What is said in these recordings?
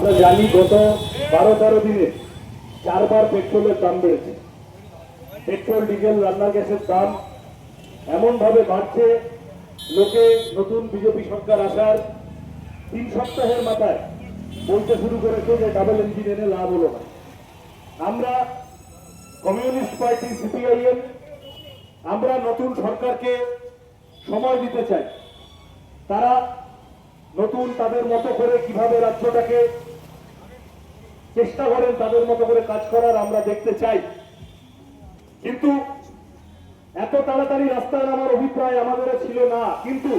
আমরা জানি গত 12-13 দিনে 4 বার পেট্রোলের দাম বেড়েছে। পেট্রোল ডিজেল রান্নার গ্যাসের দাম এমন ভাবে বাড়ছে, লোকে নতুন বিজেপি সরকার আসার 3 সপ্তাহের মাথায় বলতে শুরু করেছে যে ডাবল ইঞ্জিন এনে লাভ হলো না। আমরা কমিউনিস্ট পার্টি সিপিআইএম আমরা নতুন সরকারকে সময় দিতে চাই। তারা নতুন তাদের মতো করে কিভাবে রাজ্যটাকে চেষ্টা করেন তাদের মতো করে কাজ করার আমরা দেখতে চাই। কিন্তু এত তাড়াতাড়ি রাস্তায় আমার অভিপ্রায় আমাদের ছিল না। কিন্তু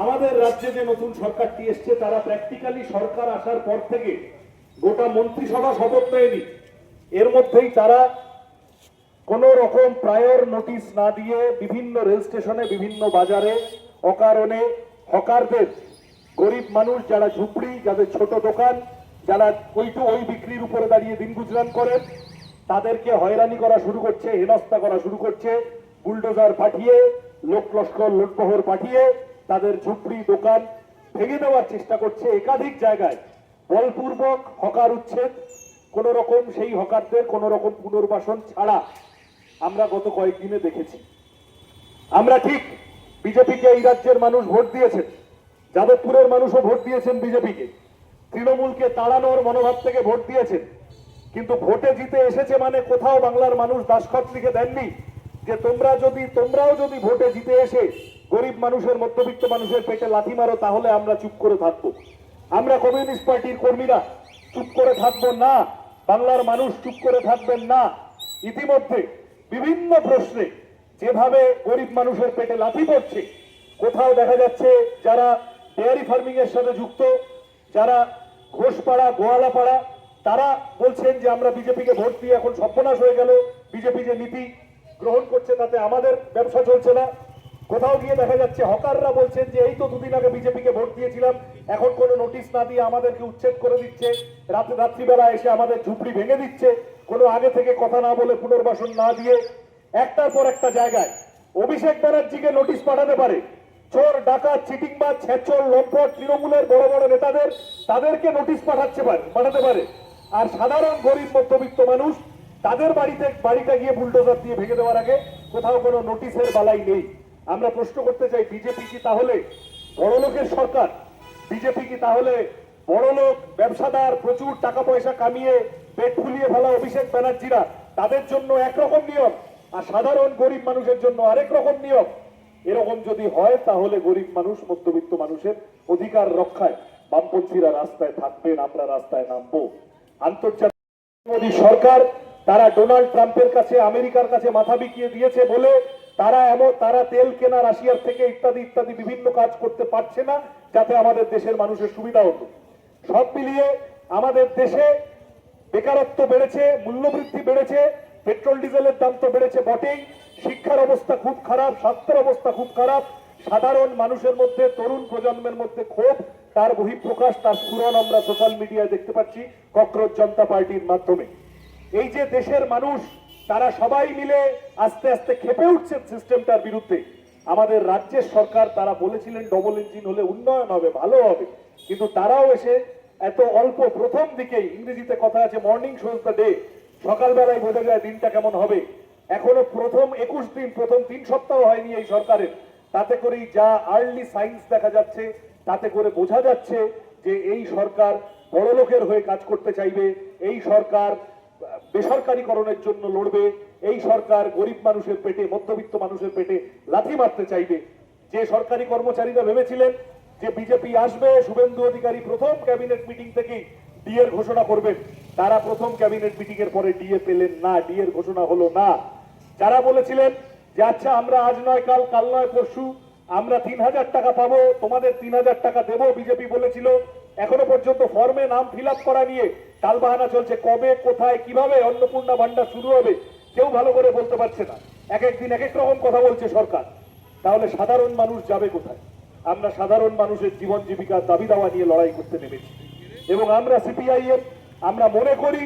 আমাদের রাজ্যে যে নতুন সরকারটি এসছে তারা প্র্যাকটিক্যালি সরকার আসার পর থেকে গোটা মন্ত্রিসভা শপথ নেয়নি। এর মধ্যেই তারা কোন রকম প্রায়র নোটিশ না দিয়ে বিভিন্ন রেল স্টেশনে বিভিন্ন বাজারে অকারণে হকারদের, গরিব মানুষ যারা ঝুপড়ি, যাদের ছোট দোকান, যারা ওই বিক্রির উপরে দাঁড়িয়ে দিন গুজরান করেন, তাদেরকে হয়রানি করা শুরু করছে, হেনস্থা করা শুরু করছে। বুলডোজার পাঠিয়ে, লোক লস্কর লোটবহর পাঠিয়ে তাদের ঝুপড়ি দোকান ভেঙে দেওয়ার চেষ্টা করছে। একাধিক জায়গায় বলপূর্বক হকার উচ্ছেদ, কোন রকম সেই হকারদের কোন রকম পুনর্বাসন ছাড়া আমরা গত কয়েকদিনে দেখেছি। আমরা ঠিক বিজেপিকে এই রাজ্যের মানুষ ভোট দিয়েছেন, যাদবপুরের মানুষও ভোট দিয়েছেন বিজেপিকে, তৃণমূলকে তাড়ানোর মনোভাব থেকে ভোট দিয়েছেন। কিন্তু ভোটে জিতে এসেছে মানে কোথাও বাংলার মানুষ দাসখত লিখে দেননি যে তোমরাও যদি ভোটে জিতে এসে গরিব মানুষের, মধ্যবিত্ত মানুষের পেটে লাথি মারো তাহলে আমরা চুপ করে থাকবো। আমরা কমিউনিস্ট পার্টির কর্মীরা চুপ করে থাকবো না, বাংলার মানুষ চুপ করে থাকবেন না। ইতিমধ্যে বিভিন্ন প্রশ্নে যেভাবে গরিব মানুষের পেটে লাথি পড়ছে, কোথাও দেখা যাচ্ছে যারা ডেয়ারি ফার্মিং এর সাথে যুক্ত, যারা ঘোষপাড়া, গোয়ালাপাড়া, তারা বলছেন যে আমরা বিজেপিকে ভোট দিয়ে এখন সর্বনাশ হয়ে গেল, বিজেপি যে নীতি গ্রহণ করছে তাতে আমাদের ব্যবসা চলছে না। কোথাও গিয়ে দেখা যাচ্ছে হকাররা বলছেন যে এই তো দুদিন আগে বিজেপিকে ভোট দিয়েছিলাম, এখন কোনো নোটিশ না দিয়ে আমাদেরকে উচ্ছেদ করে দিচ্ছে, রাত্রিবেলা এসে আমাদের ঝুপড়ি ভেঙে দিচ্ছে, কোনো আগে থেকে কথা না বলে, পুনর্বাসন না দিয়ে। একটার পর একটা জায়গায় অভিষেক ব্যানার্জিকে নোটিশ পাঠাতে পারে, চোর, ডাকাত, চিটিংবাজ, ছেচর, লম্পট, তৃণমূলের বড় বড় নেতাদের, তাদেরকে নোটিশ পাঠাতে পারে। আর সাধারণ গরিব মধ্যবিত্ত মানুষ তাদের বাড়িটা গিয়ে বুলডোজার দিয়ে ভেঙে দেওয়ার আগে কোথাও কোনো নোটিশের বালাই নেই। আমরা প্রশ্ন করতে চাই, বিজেপি কি তাহলে বড়লোকের সরকার? বিজেপি কি তাহলে বড়লোক, ব্যবসাদার, প্রচুর টাকা পয়সা কামিয়ে পেট ফুলিয়ে ফেলা অভিষেক ব্যানার্জিরা, তাদের জন্য একরকম নিয়ম আর সাধারণ গরিব মানুষের জন্য আরেক রকম নিয়ম? এরকম যদি হয় তাহলে গরিব মানুষ, মধ্যবিত্ত মানুষের অধিকার রক্ষায় বামপন্থীরা রাস্তায় থাকবেন, আমরা রাস্তায় নামবো। আন্তর্জাতিক মোদী সরকার তারা ডোনাল্ড ট্রাম্পের কাছে, আমেরিকার কাছে মাথা বিকিয়ে দিয়েছে বলে তারা তেল কেনা রাশিয়ার থেকে ইত্যাদি ইত্যাদি বিভিন্ন কাজ করতে পারছে না, যাতে আমাদের দেশের মানুষের সুবিধা হতো। সব মিলিয়ে আমাদের দেশে বেকারত্ব বেড়েছে, মূল্যবৃদ্ধি বেড়েছে, পেট্রোল ডিজেলের দাম তো বেড়েছে বটেই, শিক্ষার অবস্থা খুব খারাপ, স্বাস্থ্যের অবস্থা খুব খারাপ। সাধারণ মানুষের মধ্যে, তরুণ প্রজন্মের মধ্যে ক্ষোভ, তার বহিঃপ্রকাশ, তার স্ফুরণ আমরা সোশ্যাল মিডিয়ায় দেখতে পাচ্ছি ককরোচ জনতা পার্টির মাধ্যমে। এই যে দেশের মানুষ তারা সবাই মিলে আস্তে আস্তে ক্ষেপে উঠছেন সিস্টেমটার বিরুদ্ধে। আমাদের রাজ্যের সরকার তারা বলেছিলেন ডবল ইঞ্জিন হলে উন্নয়ন হবে, ভালো হবে, কিন্তু তারাও এসে এত অল্প, প্রথম দিকেই ইংরেজিতে কথা আছে মর্নিং শোজ দ্য ডে, সকালবেলায় বোঝা যায় দিনটা কেমন হবে। এখনো প্রথম 21 দিন, প্রথম 3 সপ্তাহ হয়নি এই সরকারের, তাতে করেই যা আর্লি সাইন্স দেখা যাচ্ছে, তাতে করে বোঝা যাচ্ছে যে এই সরকার বড়লোকের হয়ে কাজ করতে চাইবে, এই সরকার বেসরকারীকরণের জন্য লড়বে, এই সরকার গরিব মানুষের পেটে, মধ্যবিত্ত মানুষের পেটে লাথি মারতে চাইবে। যে সরকারি কর্মচারীরা ভেবেছিলেন যে বিজেপি আসবে, শুভেন্দু অধিকারী প্রথম ক্যাবিনেট মিটিং থেকেই ডিএর ঘোষণা করবেন, তারা প্রথম ক্যাবিনেট মিটিং এর পরে ডিএ পেলেন না, ডিএর ঘোষণা হলো না। যারা বলেছিলেন যে আচ্ছা আমরা আজ নয় কাল, কাল নয় পরশু আমরা 3000 টাকা পাবো, তোমাদের 3000 টাকা দেবো, বিজেপি বলেছিল, এখনো পর্যন্ত ফর্মে নাম ফিল আপ করা নিয়ে টালবাহানা চলছে। কবে, কোথায়, কিভাবে অন্নপূর্ণা ভান্ডার শুরু হবে কেউ ভালো করে বলতে পারছে না। এক একদিন এক এক রকম কথা বলছে সরকার। তাহলে সাধারণ মানুষ যাবে কোথায়? আমরা সাধারণ মানুষের জীবন জীবিকার দাবি দাওয়া নিয়ে লড়াই করতে নেমেছি। এবং আমরা সিপিআইএম আমরা মনে করি,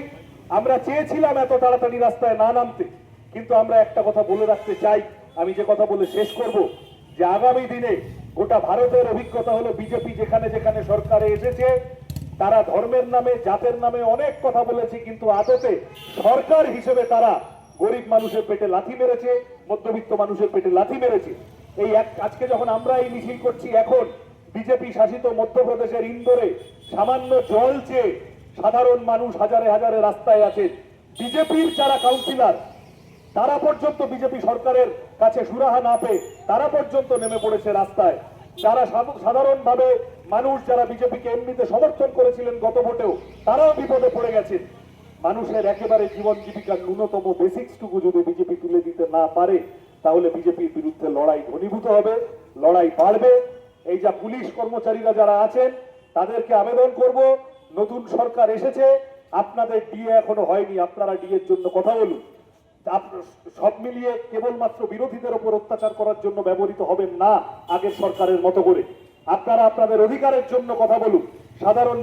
আমরা চেয়েছিলাম এত তাড়াতাড়ি রাস্তায় না নামতে, কিন্তু আমরা একটা কথা বলে রাখতে চাই, আমি যে কথা বলে শেষ করব, যে আগামী দিনে গোটা ভারতের অভিজ্ঞতা হলো বিজেপি যেখানে যেখানে সরকারে এসেছে তারা ধর্মের নামে জাতের নামে অনেক কথা বলেছে, কিন্তু আদতে সরকার হিসেবে তারা গরিব মানুষের পেটে লাথি মেরেছে, মধ্যবিত্ত মানুষের পেটে লাথি মেরেছে। আজকে যখন আমরা এই মিছিল করছি, এখন বিজেপি শাসিত মধ্যপ্রদেশের ইন্দোরে সামান্য জল চেয়ে সাধারণ মানুষ হাজারে হাজারে রাস্তায় আছে। বিজেপির যারা কাউন্সিলর তারা পর্যন্ত বিজেপি সরকারের কাছে সুরাহা না পেয়ে তারা পর্যন্ত নেমে পড়েছে রাস্তায়। যারা সাধারণভাবে মানুষ যারা বিজেপিকে এমনিতে সমর্থন করেছিলেন গত ভোটেও, তারাও বিপদে পড়ে গেছেন। মানুষের একেবারে জীবন জীবিকার ন্যূনতম বেসিক্সটুকু যদি বিজেপি তুলে দিতে না পারে, তাহলে বিজেপির বিরুদ্ধে লড়াই ঘনীভূত হবে, লড়াই বাড়বে। এই যা পুলিশ কর্মচারীরা যারা আছেন তাদেরকে আবেদন করব, নতুন সরকার এসেছে, আপনাদের ডিএ এখনো হয়নি, আপনারা ডিএর জন্য কথা বলুন। সব মিলিয়ে কেবলমাত্র বিরোধীদের উপর অত্যাচার করার জন্য ব্যবহৃত হবেন না আগের সরকারের মতো করে। আপনারা আপনাদের অধিকারের জন্য কথা বলুন। সাধারণ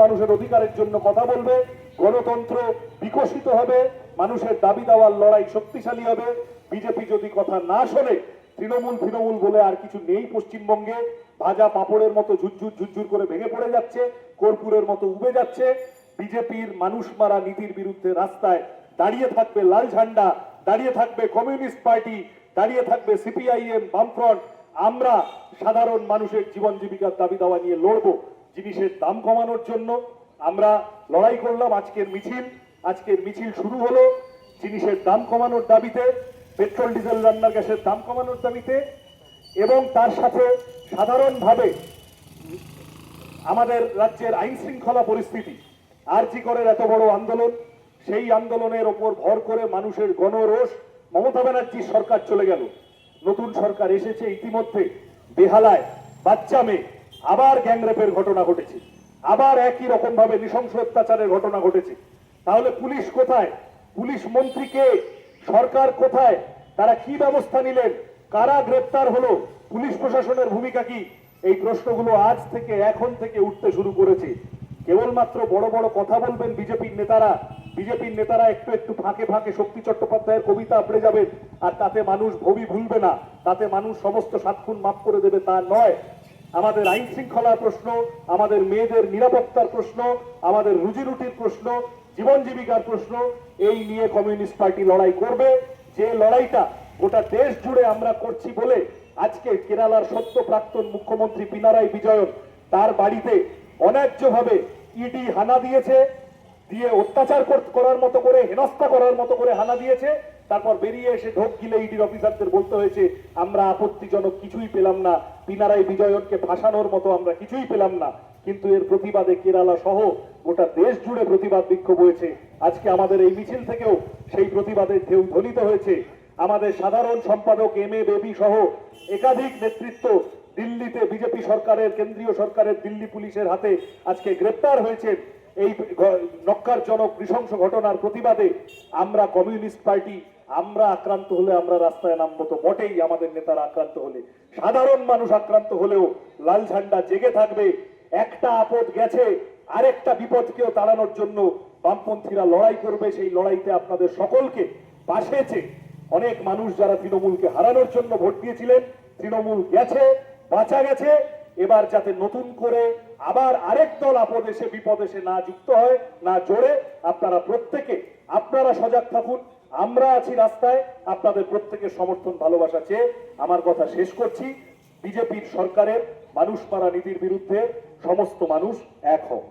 মানুষের অধিকারের জন্য কথা বলবে, গণতন্ত্র বিকশিত হবে, মানুষের দাবি দাওয়ার লড়াই শক্তিশালী হবে। বিজেপি যদি কথা না শোনে, তৃণমূল বলে আর কিছু নেই পশ্চিমবঙ্গে। ভাজা পাপড়ের মতো ঝুরঝুর করে ভেঙে পড়ে যাচ্ছে, কর্পূরের মতো উবে যাচ্ছে। বিজেপির মানুষ মারা নীতির বিরুদ্ধে রাস্তায় দাঁড়িয়ে থাকবে লাল ঝান্ডা, দাঁড়িয়ে থাকবে কমিউনিস্ট পার্টি, দাঁড়িয়ে থাকবে সিপিআইএম, বামফ্রন্ট। আমরা সাধারণ মানুষের জীবন জীবিকার দাবি দাওয়া নিয়ে লড়বো। জিনিসের দাম কমানোর জন্য আমরা লড়াই করলাম। আজকের মিছিল শুরু হলো জিনিসের দাম কমানোর দাবিতে, পেট্রোল ডিজেল রান্নার গ্যাসের দাম কমানোর দাবিতে, এবং তার সাথে সাধারণভাবে আমাদের রাজ্যের আইন শৃঙ্খলা পরিস্থিতি, আরজি করের এত বড় আন্দোলন, সেই আন্দোলনের ওপর ভর করে মানুষের গণরোষ। মমতা ব্যানার্জির সরকার চলে গেল, নতুন সরকার এসেছে, ইতিমধ্যে বেহালায় বাচ্চা মেয়ে আবার গ্যাংরেপের ঘটনা ঘটেছে, আবার একই রকম ভাবে নৃশংস অত্যাচারের ঘটনা ঘটেছে। তাহলে পুলিশ কোথায়? পুলিশ মন্ত্রীকে, সরকার কোথায়? তারা কি ব্যবস্থা নিলেন? কারা গ্রেপ্তার হলো? পুলিশ প্রশাসনের ভূমিকা কি? এই প্রশ্নগুলো আজ থেকে, এখন থেকে উঠতে শুরু করেছে। কেবলমাত্র বড় বড় কথা বলবেন বিজেপির নেতারা একটু ফাঁকে ফাঁকে শক্তি চট্টোপাধ্যায়ের কবিতা পড়ে যাবেন, আর তাতে মানুষ ভবি ভুলবে না, তাতে মানুষ সমস্ত সাতক্ষণ মাফ করে দেবে, তা নয়। আমাদের আইন শৃঙ্খলার প্রশ্ন, আমাদের মেয়েদের নিরাপত্তার প্রশ্ন, আমাদের রুজি রুটির প্রশ্ন, জীবন জীবিকার প্রশ্ন, এই নিয়ে কমিউনিস্ট পার্টি লড়াই করবে। যে লড়াইটা গোটা দেশ জুড়ে আমরা করছি বলে আজকে কেরালার সদ্য প্রাক্তন মুখ্যমন্ত্রী পিনারাই বিজয়ন, তার বাড়িতে অন্যায্যভাবে ইডি হানা দিয়েছে, দিয়ে অত্যাচার করার মতো করে, হেনস্থা করার মতো করে হানা দিয়েছে। তারপর বেরিয়ে এসে ঢোক গিলে ইডির অফিসারদের বলতে হয়েছে আমরা আপত্তিজনক কিছুই পেলাম না, পিনারাই বিজয়নকে ফাঁসানোর মতো আমরা কিছুই পেলাম না। কিন্তু এর প্রতিবাদে কেরালা সহ গোটা দেশ জুড়ে প্রতিবাদ বিক্ষোভ হয়েছে। আজকে আমাদের এই মিছিল থেকেও সেই প্রতিবাদের ঢেউ ধ্বনিত হয়েছে। আমাদের সাধারণ সম্পাদক এম.এ. বেবি সহ একাধিক নেতৃত্ব দিল্লিতে বিজেপি সরকারের, কেন্দ্রীয় সরকারের দিল্লি পুলিশের হাতে আজকে গ্রেপ্তার হয়েছে। এই নক্কারজনক নৃশংস ঘটনার প্রতিবাদে আমরা কমিউনিস্ট পার্টি, আমরা আক্রান্ত হলে আমরা রাস্তায় নামবো তো বটেই। আমাদের নেতারা আক্রান্ত হলে, সাধারণ মানুষ আক্রান্ত হলেও লাল ঝান্ডা জেগে থাকবে। একটা আপদ গেছে, আরেকটা বিপদকেও তাড়ানোর জন্য বামপন্থীরা লড়াই করবে। সেই লড়াইতে আপনাদের সকলকে পাশেছে। অনেক মানুষ যারা তৃণমূলকে হারানোর জন্য ভোট দিয়েছিলেন, তৃণমূল গেছে, বাঁচা গেছে। এবার যাতে নতুন করে আবার আরেক দল আপদ এসে বিপদ এসে না যুক্ত হয়, না জোড়ে, আপনারা সজাগ থাকুন। আমরা আছি রাস্তায়, আপনাদের প্রত্যেকের সমর্থন ভালোবাসা চেয়ে আমার কথা শেষ করছি। বিজেপির সরকারের মানুষ মারা নীতির বিরুদ্ধে সমস্ত মানুষ এক হোক।